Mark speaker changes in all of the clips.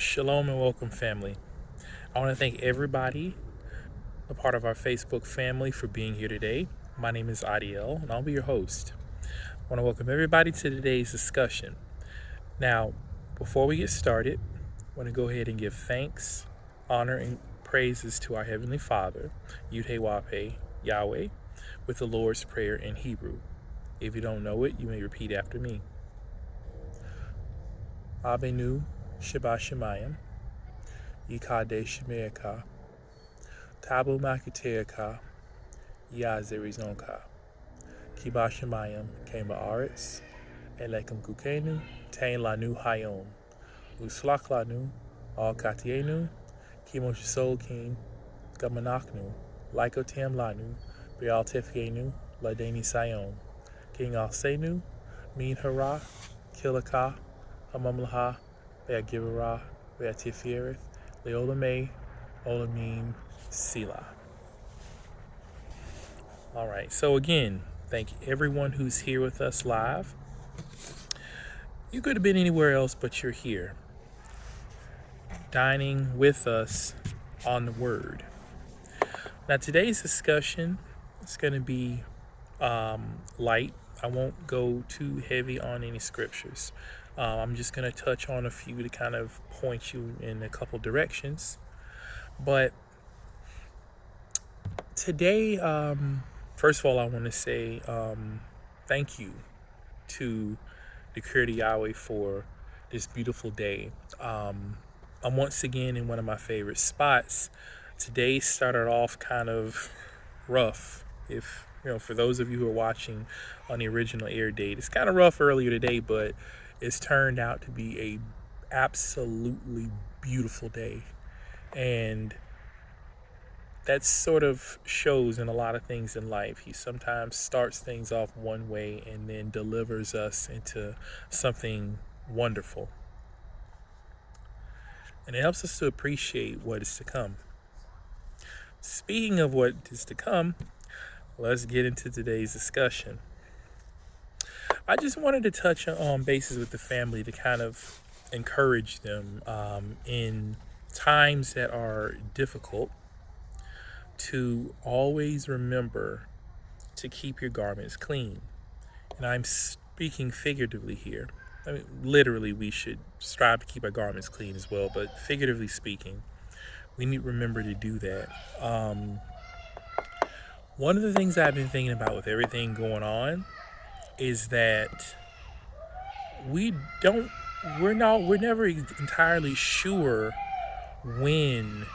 Speaker 1: Shalom and welcome, family. I want to thank everybody, a part of our Facebook family, for being here today. My name is Adiel, and I'll be your host. I want to welcome everybody to today's discussion. Now, before we get started, I want to go ahead and give thanks, honor, and praises to our Heavenly Father, Yud-He-Wah-Peh, Yahweh, with the Lord's Prayer in Hebrew. If you don't know it, you may repeat after me. Abenu Sheba Shemayim, Yikade Shemeaka, Tabu Makiteaka, Yazerizonka, Kiba Shemayim, Kema Aretz, Elekem Kukenu, Tain Lanu Hayom, Uslak Lanu, Al Katienu, Kimo Shisolkin, Gamanaknu, Lykotam Lanu, Brial Tefienu, Ladeni Sayom, King Alsenu, Min Hara, Kilaka, Hamamlaha, Beagivara, Beatifiereth, Leolame, Olamim, Sila. All right, so again, thank everyone who's here with us live. You could have been anywhere else, but you're here, dining with us on the Word. Now, today's discussion is going to be light. I won't go too heavy on any scriptures. I'm just going to touch on a few to kind of point you in a couple directions. But today, first of all, I want to say thank you to the Creator Yahweh for this beautiful day. I'm once again in one of my favorite spots. Today started off kind of rough. If for those of you who are watching on the original air date, it's kind of rough earlier today, but it's turned out to be a absolutely beautiful day. And that sort of shows in a lot of things in life. He sometimes starts things off one way and then delivers us into something wonderful. And it helps us to appreciate what is to come. Speaking of what is to come, let's get into today's discussion. I just wanted to touch on bases with the family to kind of encourage them in times that are difficult to always remember to keep your garments clean. And I'm speaking figuratively here. I mean, literally, we should strive to keep our garments clean as well, but figuratively speaking, we need to remember to do that. One of the things I've been thinking about with everything going on is that we're never entirely sure when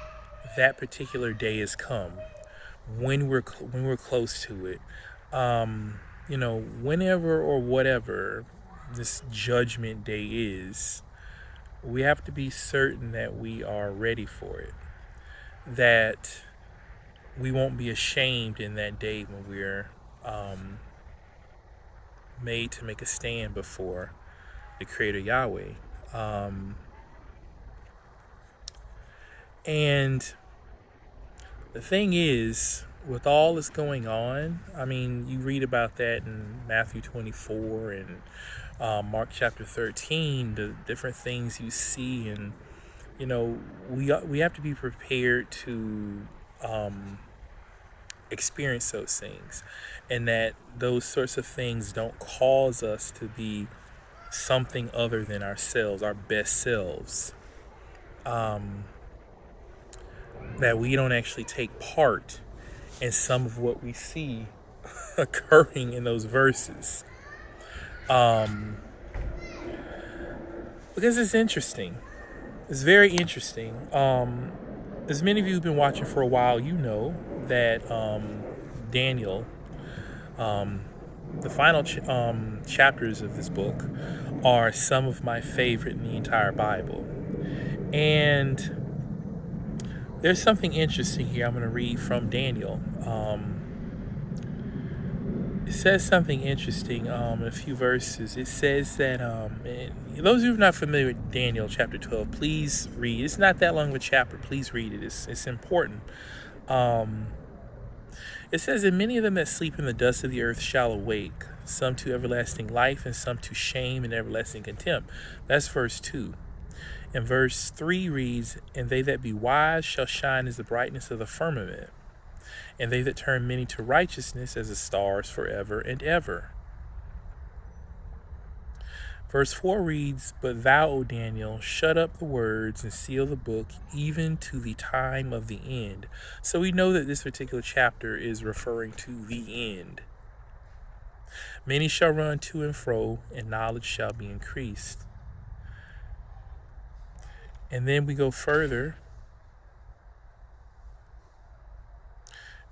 Speaker 1: that particular day has come, when we're close to it, whenever or whatever this judgment day is. We have to be certain that we are ready for it, that we won't be ashamed in that day when we're made to make a stand before the Creator Yahweh. And the thing is, with all that's going on, I mean, you read about that in Matthew 24 and Mark chapter 13, the different things you see, and we have to be prepared to experience those things, and that those sorts of things don't cause us to be something other than ourselves, our best selves, that we don't actually take part in some of what we see occurring in those verses, because it's interesting. It's very interesting. As many of you who've been watching for a while, you know that Daniel, the final chapters of this book are some of my favorite in the entire Bible. And there's something interesting here I'm going to read from Daniel. It says something interesting in a few verses. It says that, those of you who are not familiar with Daniel chapter 12, please read. It's not that long of a chapter. Please read it. It's important. It says, and many of them that sleep in the dust of the earth shall awake, some to everlasting life and some to shame and everlasting contempt. That's verse 2. And verse 3 reads, "And they that be wise shall shine as the brightness of the firmament, and they that turn many to righteousness as the stars forever and ever." Verse 4 reads, "But thou, O Daniel, shut up the words and seal the book even to the time of the end." So we know that this particular chapter is referring to the end. "Many shall run to and fro, and knowledge shall be increased." And then we go further,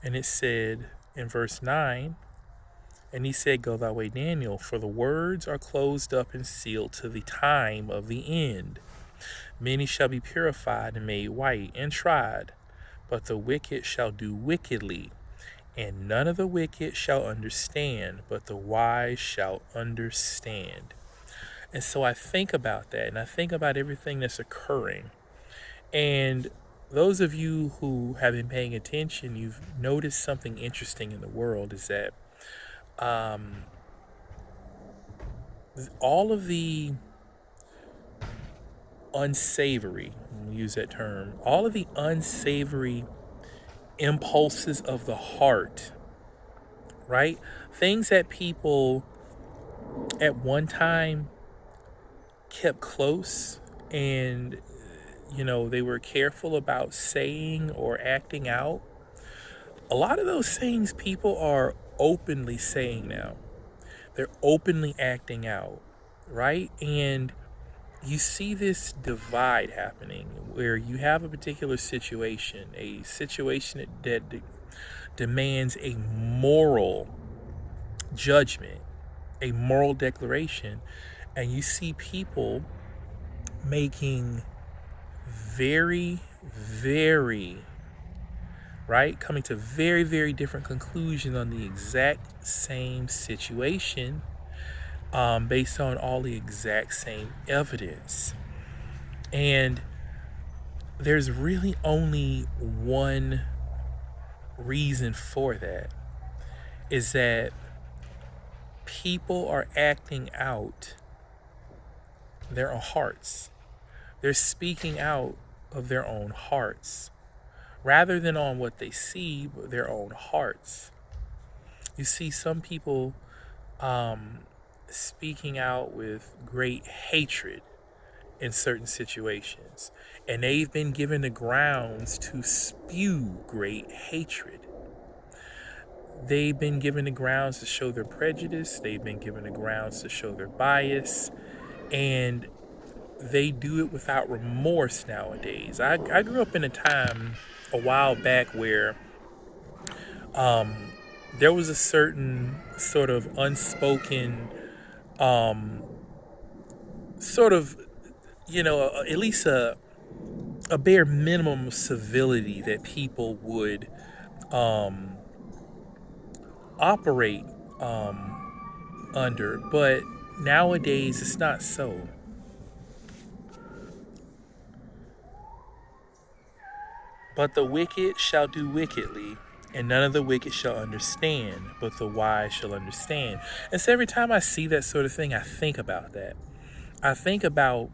Speaker 1: and it said in verse 9, "And he said, Go thy way, Daniel, for the words are closed up and sealed to the time of the end. Many shall be purified and made white and tried, but the wicked shall do wickedly, and none of the wicked shall understand, but the wise shall understand." And so I think about that, and I think about everything that's occurring. And those of you who have been paying attention, you've noticed something interesting in the world is that all of the unsavory, we'll use that term, all of the unsavory impulses of the heart, right? Things that people at one time kept close and, they were careful about saying or acting out. A lot of those things people are openly saying now. They're openly acting out, right? And you see this divide happening where you have a particular situation, that demands a moral judgment, a moral declaration, and you see people making very, very, right, coming to very, very different conclusions on the exact same situation, based on all the exact same evidence. And there's really only one reason for that, is that people are acting out their own hearts. They're speaking out of their own hearts rather than on what they see, but their own hearts. You see some people speaking out with great hatred in certain situations, and they've been given the grounds to spew great hatred. They've been given the grounds to show their prejudice. They've been given the grounds to show their bias, and they do it without remorse nowadays. I grew up in a time a while back where there was a certain sort of unspoken sort of, at least a bare minimum of civility that people would operate under. But nowadays it's not so. "But the wicked shall do wickedly, and none of the wicked shall understand, but the wise shall understand." And so every time I see that sort of thing, I think about that. I think about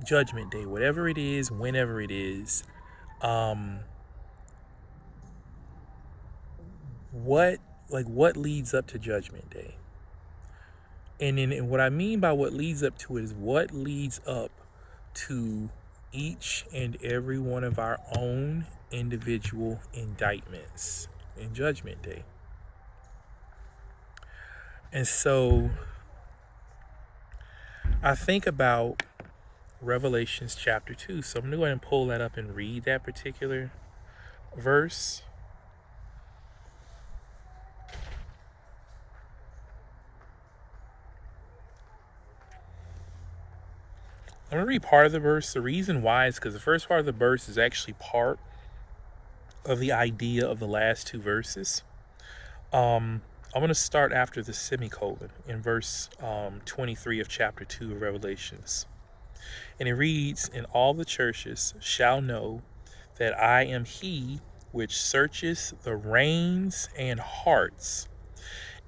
Speaker 1: Judgment Day, whatever it is, whenever it is. What leads up to Judgment Day? And what I mean by what leads up to it is what leads up to each and every one of our own individual indictments in Judgment Day. And so I think about Revelations chapter 2. So I'm going to go ahead and pull that up and read that particular verse. I'm going to read part of the verse. The reason why is because the first part of the verse is actually part of the idea of the last two verses. I'm going to start after the semicolon in verse 23 of chapter 2 of Revelations. And it reads, "And all the churches shall know that I am he which searcheth the reins and hearts,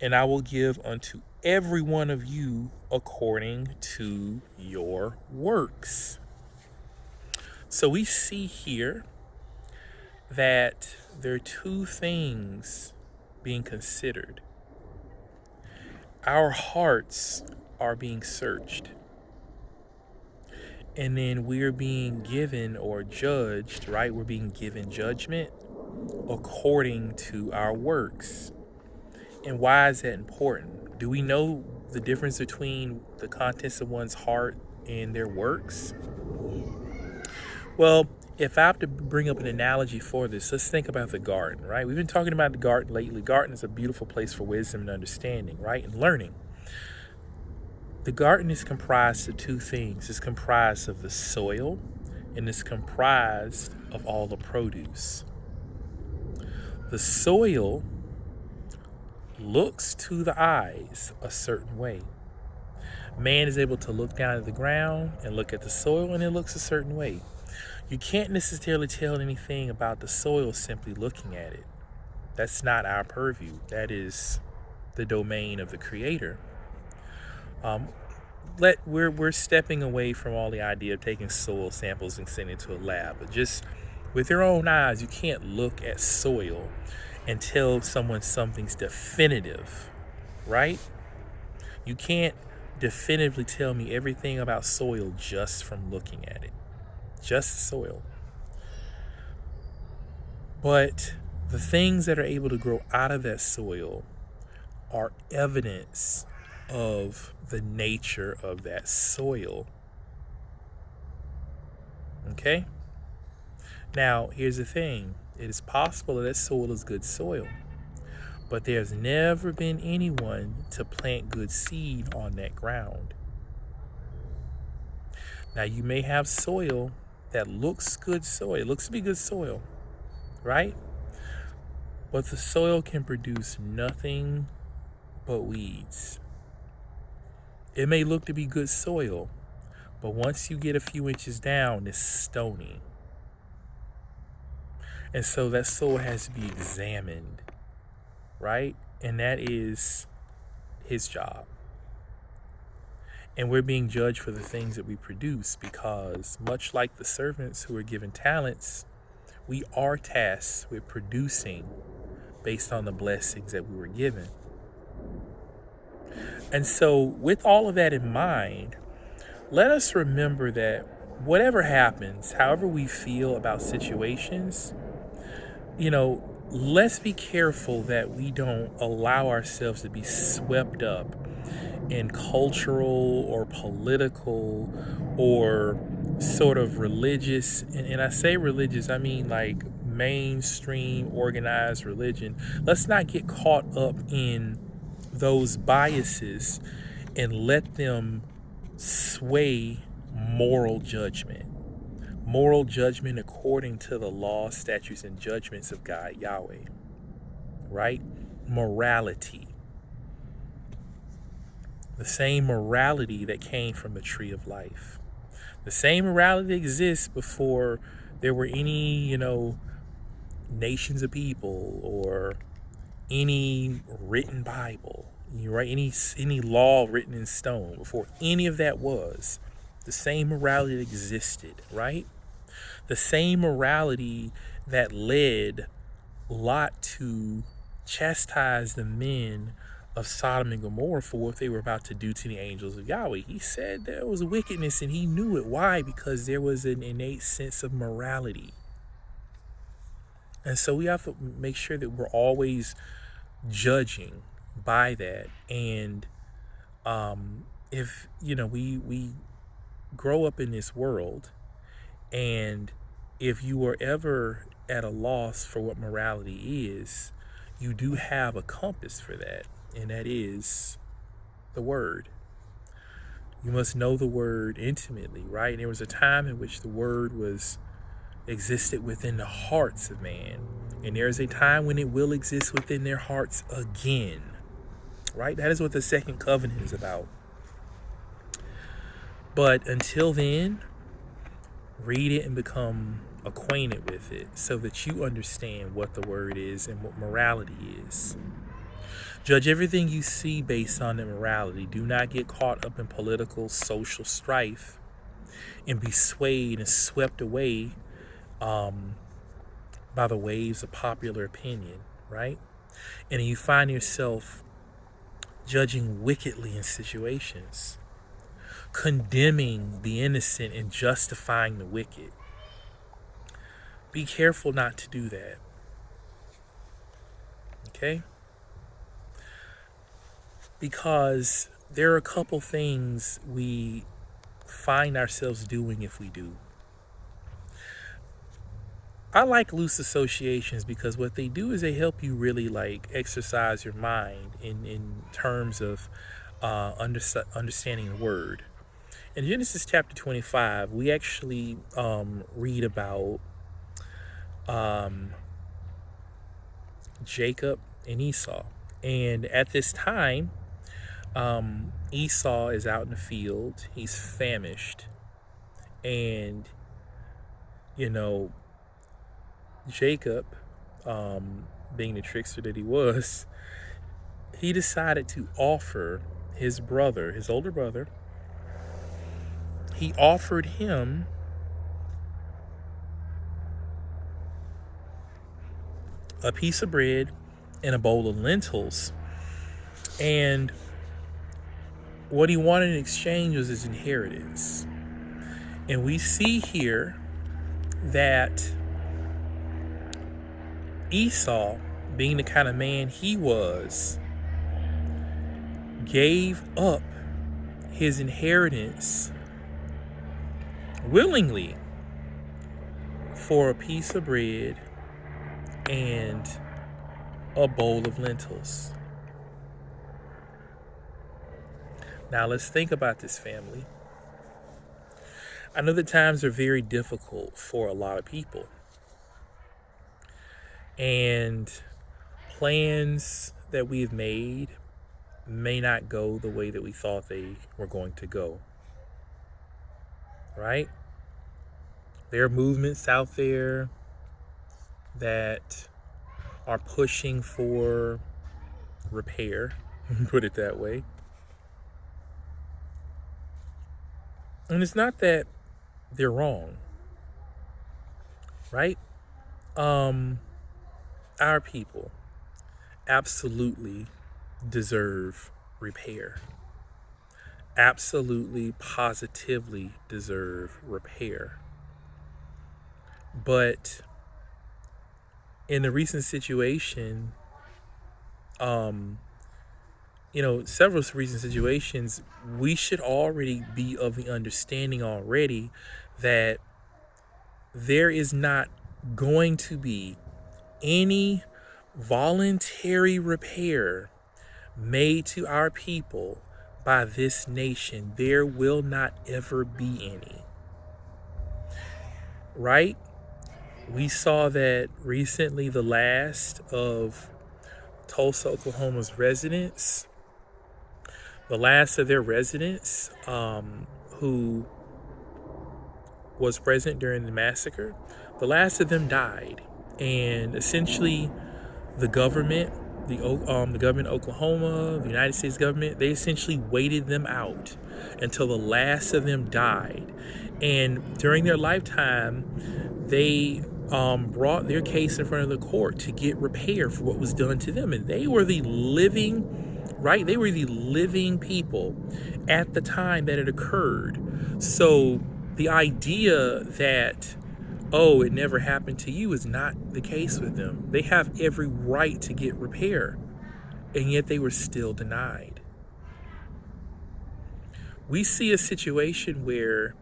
Speaker 1: and I will give unto every one of you according to your works. So we see here that there are two things being considered. Our hearts are being searched, and then we're being given or judged, right? We're being given judgment according to our works. And why is that important? Do we know the difference between the contents of one's heart and their works? Well, if I have to bring up an analogy for this, let's think about the garden, right? We've been talking about the garden lately. Garden is a beautiful place for wisdom and understanding, right? And learning. The garden is comprised of two things. It's comprised of the soil, and it's comprised of all the produce. The soil looks to the eyes a certain way. Man is able to look down at the ground and look at the soil, and it looks a certain way. You can't necessarily tell anything about the soil simply looking at it. That's not our purview. That is the domain of the Creator. We're stepping away from all the idea of taking soil samples and sending it to a lab. But just with your own eyes, you can't look at soil and tell someone something's definitive, right? You can't definitively tell me everything about soil just from looking at it. Just soil. But the things that are able to grow out of that soil are evidence of the nature of that soil. Okay? Now, here's the thing. It is possible that soil is good soil, but there's never been anyone to plant good seed on that ground. Now, you may have soil that looks good soil. It looks to be good soil, right? But the soil can produce nothing but weeds. It may look to be good soil, but once you get a few inches down, it's stony. And so that soil has to be examined, right? And that is his job. And we're being judged for the things that we produce because, much like the servants who were given talents, we are tasked with producing based on the blessings that we were given. And so, with all of that in mind, let us remember that whatever happens, however we feel about situations, let's be careful that we don't allow ourselves to be swept up in cultural or political or sort of religious, and I say religious, I mean like mainstream organized religion. Let's not get caught up in those biases and let them sway moral judgment according to the laws, statutes, and judgments of God Yahweh, right? Morality. The same morality that came from the tree of life. The same morality that exists before there were any, nations of people or any written Bible, right? Any law written in stone. Before any of that was, the same morality that existed, right? The same morality that led Lot to chastise the men of Sodom and Gomorrah for what they were about to do to the angels of Yahweh. He said there was wickedness and he knew it. Why? Because there was an innate sense of morality. And so we have to make sure that we're always judging by that. And if, we grow up in this world, and if you are ever at a loss for what morality is, you do have a compass for that. And that is the word. You must know the word intimately, right? And there was a time in which the word existed within the hearts of man. And there is a time when it will exist within their hearts again, right? That is what the second covenant is about. But until then, read it and become acquainted with it so that you understand what the word is and what morality is. Judge everything you see based on immorality. Do not get caught up in political, social strife and be swayed and swept away um, by the waves of popular opinion, right? And you find yourself judging wickedly in situations, condemning the innocent and justifying the wicked. Be careful not to do that. Okay? Because there are a couple things we find ourselves doing if we do. I like loose associations because what they do is they help you really like exercise your mind in terms of understanding the word. In Genesis chapter 25, we actually read about Jacob and Esau. And at this time, Esau is out in the field. He's famished. And, Jacob, being the trickster that he was, he decided to offer his brother, his older brother, he offered him a piece of bread and a bowl of lentils. And what he wanted in exchange was his inheritance. And we see here that Esau, being the kind of man he was, gave up his inheritance willingly for a piece of bread and a bowl of lentils. Now let's think about this, family. I know that times are very difficult for a lot of people. And plans that we've made may not go the way that we thought they were going to go. Right? There are movements out there that are pushing for repair, put it that way. And it's not that they're wrong, right? Our people absolutely deserve repair. Absolutely, positively deserve repair. But in the recent situation, several recent situations, we should already be of the understanding already that there is not going to be any voluntary repair made to our people by this nation. There will not ever be any. Right? We saw that recently the last of Tulsa, Oklahoma's residents, the last of their residents who was present during the massacre, the last of them died. And essentially the government, the government of Oklahoma, the United States government, they essentially waited them out until the last of them died. And during their lifetime, they brought their case in front of the court to get repair for what was done to them. And they were the living, right? They were the living people at the time that it occurred. So the idea that, oh, it never happened to you is not the case with them. They have every right to get repair, and yet they were still denied. We see a situation where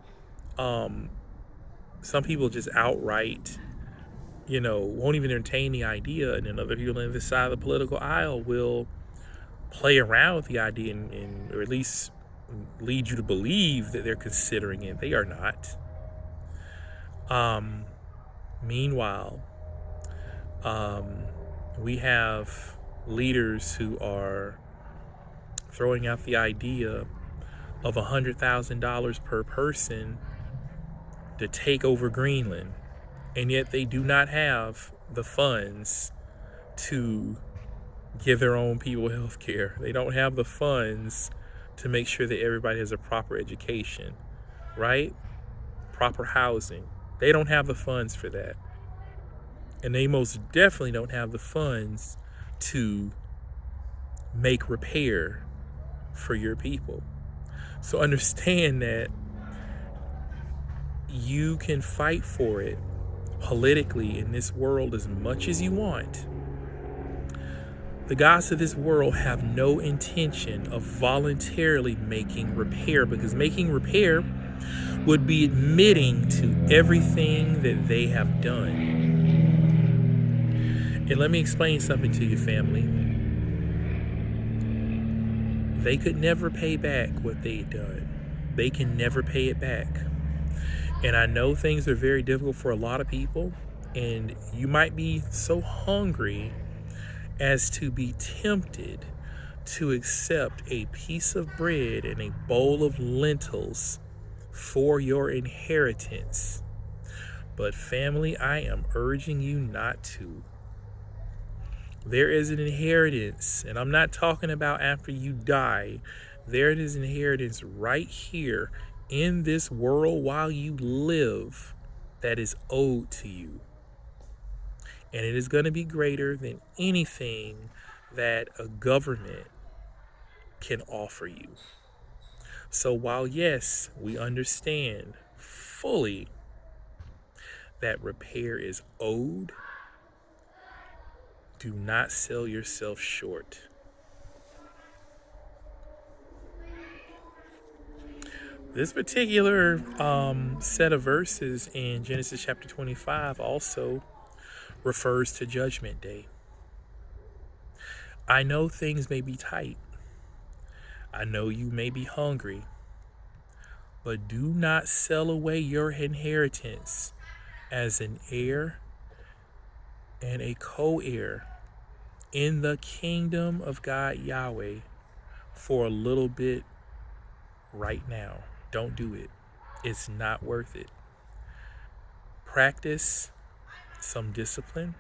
Speaker 1: some people just outright, won't even entertain the idea, and then other people on the side of the political aisle will play around with the idea and or at least lead you to believe that they're considering it. They are not. Meanwhile, we have leaders who are throwing out the idea of $100,000 per person to take over Greenland, and yet they do not have the funds to give their own people health care. They don't have the funds to make sure that everybody has a proper education, right? Proper housing. They don't have the funds for that. And they most definitely don't have the funds to make repair for your people. So understand that you can fight for it politically in this world as much as you want. The gods of this world have no intention of voluntarily making repair, because making repair would be admitting to everything that they have done. And let me explain something to you, family. They could never pay back what they've done. They can never pay it back. And I know things are very difficult for a lot of people, and you might be so hungry as to be tempted to accept a piece of bread and a bowl of lentils for your inheritance. But family, I am urging you not to. There is an inheritance, and I'm not talking about after you die. There is an inheritance right here in this world while you live that is owed to you. And it is going to be greater than anything that a government can offer you. So while, yes, we understand fully that repair is owed, do not sell yourself short. This particular set of verses in Genesis chapter 25 also refers to Judgment Day. I know things may be tight. I know you may be hungry. But do not sell away your inheritance as an heir and a co-heir in the kingdom of God Yahweh for a little bit right now. Don't do it. It's not worth it. Practice some discipline.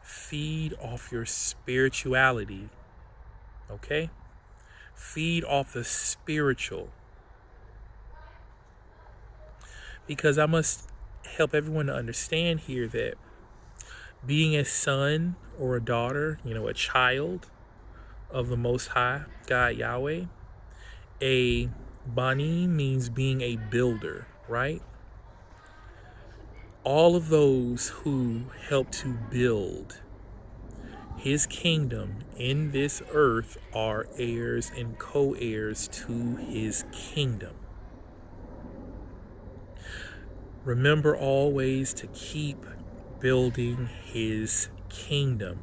Speaker 1: Feed off your spirituality. Okay? Feed off the spiritual. Because I must help everyone to understand here that being a son or a daughter, a child of the Most High, God Yahweh, a bani means being a builder, right? All of those who help to build his kingdom in this earth are heirs and co-heirs to his kingdom. Remember always to keep building his kingdom.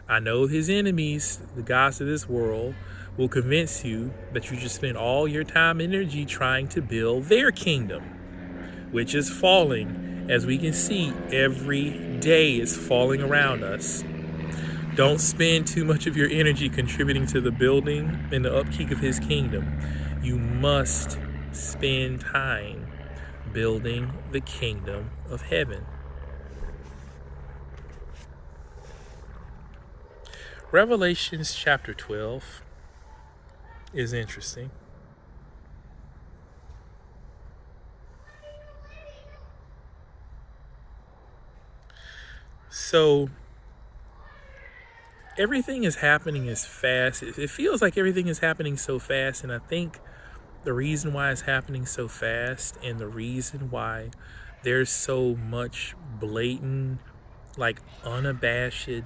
Speaker 1: I know his enemies, the gods of this world, will convince you that you should spend all your time and energy trying to build their kingdom, which is falling. As we can see, every day is falling around us. Don't spend too much of your energy contributing to the building and the upkeep of his kingdom. You must spend time building the kingdom of heaven. Revelations chapter 12 is interesting. So everything is happening as fast. It feels like everything is happening so fast, and I think the reason why it's happening so fast and the reason why there's so much blatant, unabashed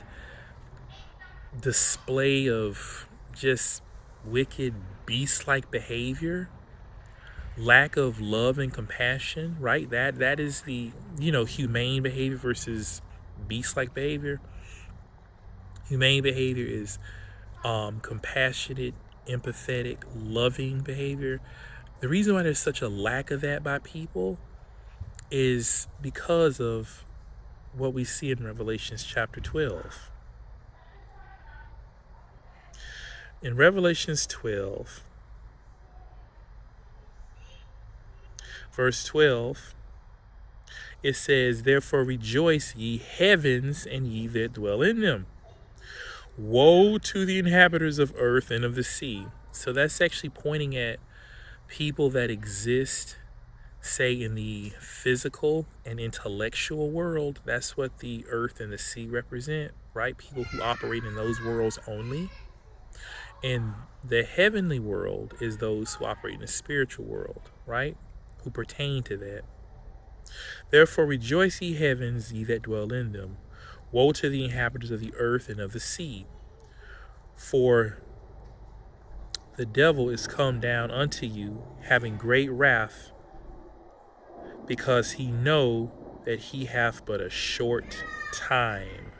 Speaker 1: display of just wicked beast-like behavior, lack of love and compassion, right? That is the humane behavior versus beast-like behavior. Humane behavior is compassionate, empathetic, loving behavior. The reason why there's such a lack of that by people is because of what we see in Revelations chapter 12. In Revelations 12, verse 12, it says, "Therefore rejoice, ye heavens, and ye that dwell in them. Woe to the inhabitants of earth and of the sea. So that's actually pointing at people that exist, say, in the physical and intellectual world. That's what the earth and the sea represent, right? People who operate in those worlds only. And the heavenly world is those who operate in the spiritual world, right? Who pertain to that. Therefore rejoice, ye heavens, ye that dwell in them. Woe to the inhabitants of the earth and of the sea. For the devil is come down unto you, having great wrath, because he know that he hath but a short time.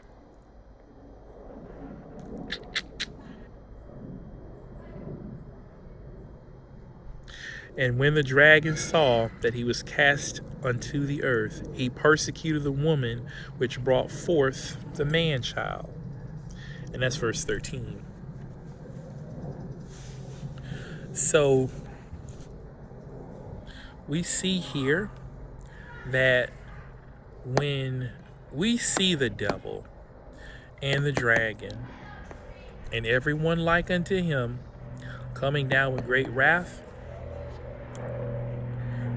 Speaker 1: And when the dragon saw that he was cast unto the earth, he persecuted the woman which brought forth the man child. And that's verse 13. So we see here that when we see the devil and the dragon and everyone like unto him coming down with great wrath,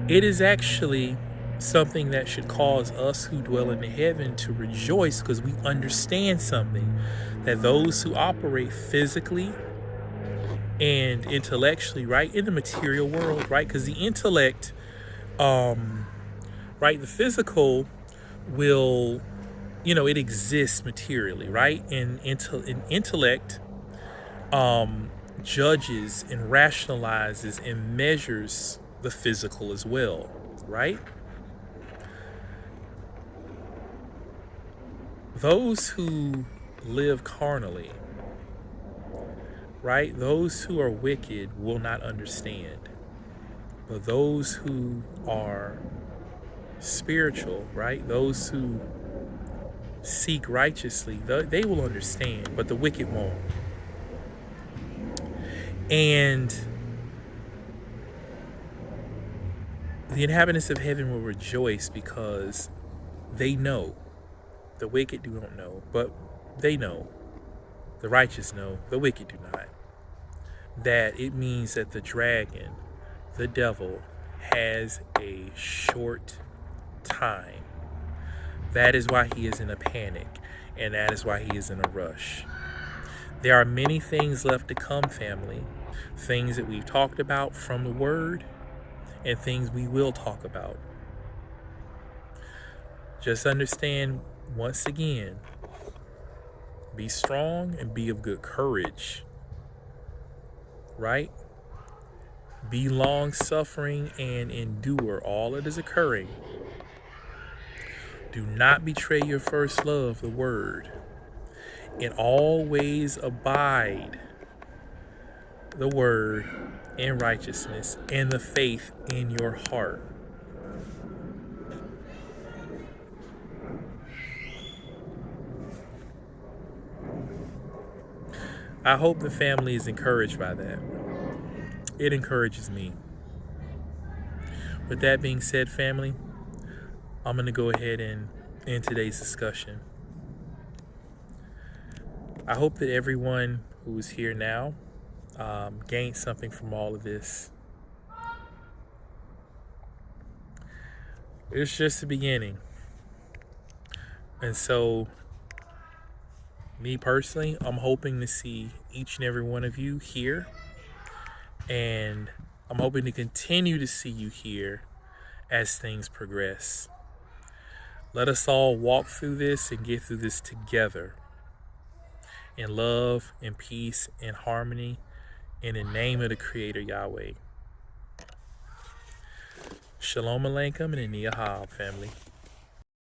Speaker 1: it is actually something that should cause us who dwell in the heaven to rejoice, because we understand something, that those who operate physically and intellectually, right, in the material world, right, because the intellect, right, the physical will, it exists materially, right, and intellect judges and rationalizes and measures the physical as well, right? Those who live carnally, right? Those who are wicked will not understand. But those who are spiritual, right? Those who seek righteously, they will understand, but the wicked won't. And the inhabitants of heaven will rejoice because they know. The wicked do not know, but they know. The righteous know, the wicked do not. That it means that the dragon, the devil, has a short time. That is why he is in a panic, and that is why he is in a rush. There are many things left to come, family. Things that we've talked about from the word, and things we will talk about. Just understand, once again, be strong and be of good courage, right? Be long-suffering and endure all that is occurring. Do not betray your first love, the word, and always abide the word in righteousness and the faith in your heart. I hope the family is encouraged by that. It encourages me. With that being said, family, I'm going to go ahead and end today's discussion. I hope that everyone who is here now gained something from all of this. It's just the beginning. And so, me personally, I'm hoping to see each and every one of you here. And I'm hoping to continue to see you here as things progress. Let us all walk through this and get through this together in love, in peace, in harmony, in the name of the Creator Yahweh. Shalom Aleichem and Aniyahab, family.